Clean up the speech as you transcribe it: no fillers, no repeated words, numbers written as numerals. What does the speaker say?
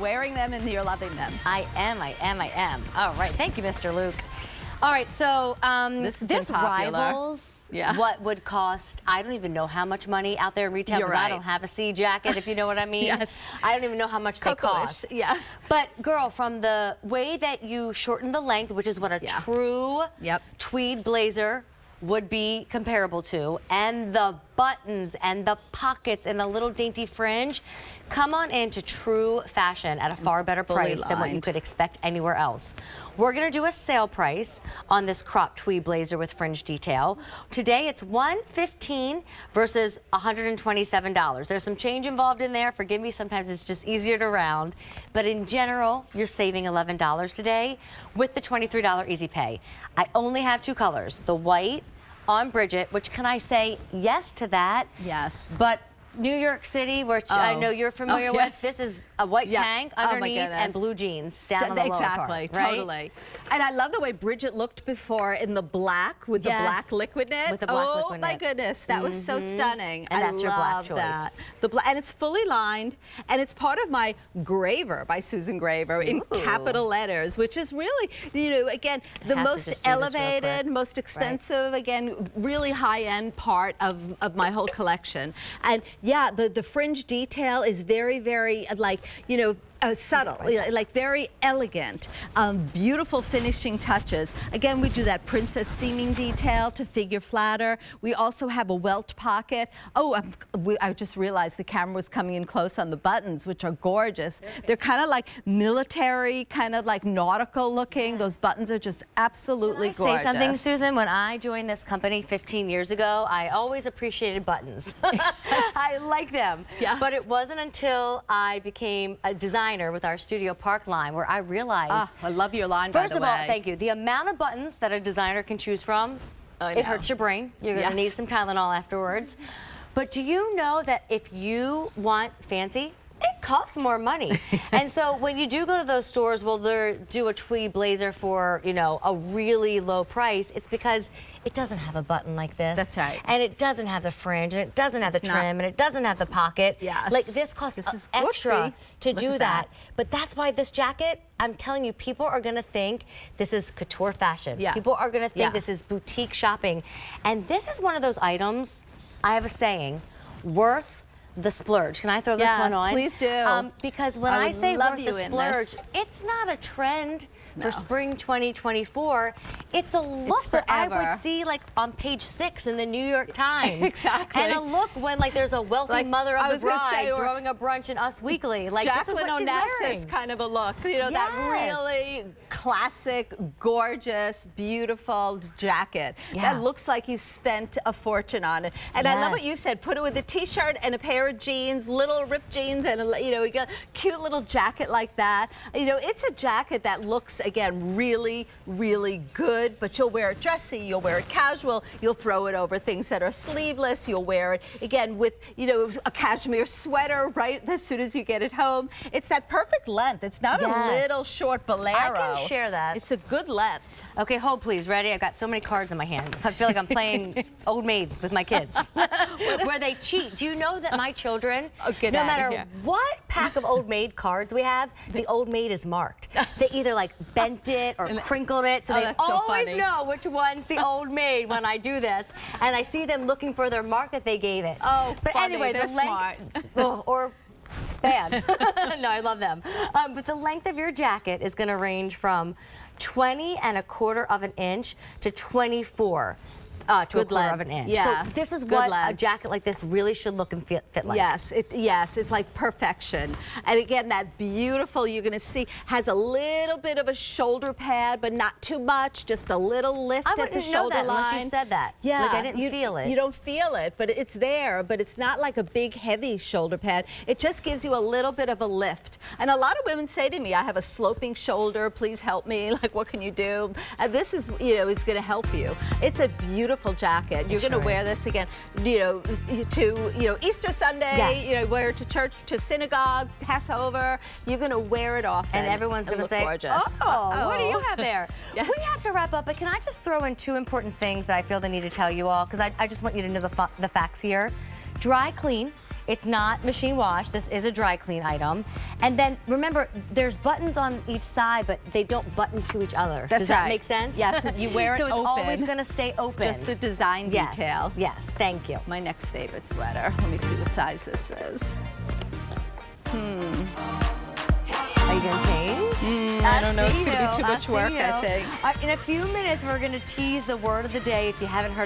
wearing them and you're loving them. I am. All right, thank you, Mr. Luke. All right, so this rivals what would cost, I don't even know how much money out there in retail, because I don't have a C jacket, if you know what I mean. Yes. I don't even know how much they cost. Yes. But girl, from the way that you shorten the length, which is what a true tweed blazer would be comparable to, and the buttons and the pockets and the little dainty fringe, come on into true fashion at a far better price than what you could expect anywhere else. We're gonna do a sale price on this crop tweed blazer with fringe detail. Today it's $115 versus $127. There's some change involved in there. Forgive me, sometimes it's just easier to round. But in general, you're saving $11 today with the $23 easy pay. I only have two colors, the white on Bridget, which can I say yes to that? Yes. But New York City, which I know you're familiar with, this is a white tank underneath and blue jeans down on the lower part, right? Totally. And I love the way Bridget looked before in the black with the black liquid knit. With the black liquid knit. Oh my goodness, that was so stunning. And that's your black choice. That. And it's fully lined, and it's part of my GRAVER by Susan Graver in capital letters, which is really, you know, again, the most elevated, most expensive, again, really high-end part of my whole collection. And yeah, the fringe detail is very, very, like, you know, subtle, like very elegant, beautiful finishing touches. Again, we do that princess seaming detail to figure flatter. We also have a welt pocket. Oh, I just realized the camera was coming in close on the buttons, which are gorgeous. They're kind of like military, kind of like nautical looking. Those buttons are just absolutely gorgeous. Say something, Susan. When I joined this company 15 years ago, I always appreciated buttons. I like them. Yes. But it wasn't until I became a designer with our Studio Park line where I realized, I love your line, first of all, thank you, the amount of buttons that a designer can choose from, it hurts your brain. You're going to need some Tylenol afterwards. But do you know that if you want fancy, it costs more money? And so when you do go to those stores, well, they'll do a tweed blazer for, you know, a really low price. It's because it doesn't have a button like this. That's right. And it doesn't have the fringe, and it doesn't have the trim, and it doesn't have the pocket. Yes. Like this costs extra to do that. But that's why this jacket, I'm telling you, people are gonna think this is couture fashion. People are gonna think this is boutique shopping. And this is one of those items, I have a saying, worth the splurge. Can I throw this one on? Please do. Because when I say worth the splurge, it's not a trend for spring 2024. It's a look that I would see like on page 6 in the New York Times. Exactly. And a look when like there's a wealthy mother of the bride throwing a brunch in Us Weekly. Like Jacqueline this is what she's wearing. kind of a look. You know, that really classic, gorgeous, beautiful jacket. That looks like you spent a fortune on it. And I love what you said. Put it with a t-shirt and a pair of jeans, little ripped jeans, and a, you know, you got a cute little jacket like that. You know, it's a jacket that looks, again, really, really good, but you'll wear it dressy, you'll wear it casual, you'll throw it over things that are sleeveless, you'll wear it, again, with, you know, a cashmere sweater right as soon as you get it home. It's that perfect length. It's not a little short bolero. I can share that. It's a good length. Okay, hold please. Ready? I've got so many cards in my hand. I feel like I'm playing Old Maid with my kids. Where they cheat. Do you know that my children, no matter what pack of Old Maid cards we have, the Old Maid is marked. They either like bent it or crinkled it, so they always know which one's the Old Maid when I do this. And I see them looking for their mark that they gave it. Oh, but anyway, they're smart. Or bad. No, I love them. But the length of your jacket is going to range from 20 1/4 of an inch to 24 to a quarter of an inch. So this is what a jacket like this really should look and fit like. Yes, it's like perfection. And again, that beautiful, you're gonna see, has a little bit of a shoulder pad, but not too much, just a little lift at the shoulder line. Unless you said that. Yeah. Like I didn't feel it. You don't feel it, but it's there, but it's not like a big, heavy shoulder pad. It just gives you a little bit of a lift. And a lot of women say to me, I have a sloping shoulder, please help me, like what can you do? And this is, you know, it's gonna help you. It's a beautiful jacket. You're going to wear this again, you know, to, you know, Easter Sunday, you know, wear it to church, to synagogue, Passover. You're going to wear it often. And everyone's going to say, gorgeous. Oh, what do you have there? We have to wrap up, but can I just throw in 2 important things that I feel the need to tell you all? Because I just want you to know the facts here. Dry clean It's not machine wash. This is a dry clean item. And then remember, there's buttons on each side, but they don't button to each other. That's Does that right. make sense? Yes, you wear it so it's open. always going to stay open. It's just the design detail. Yes, thank you. My next favorite sweater. Let me see what size this is. Are you going to change? I don't know. It's going to be too much work, I think. In a few minutes, we're going to tease the word of the day. If you haven't heard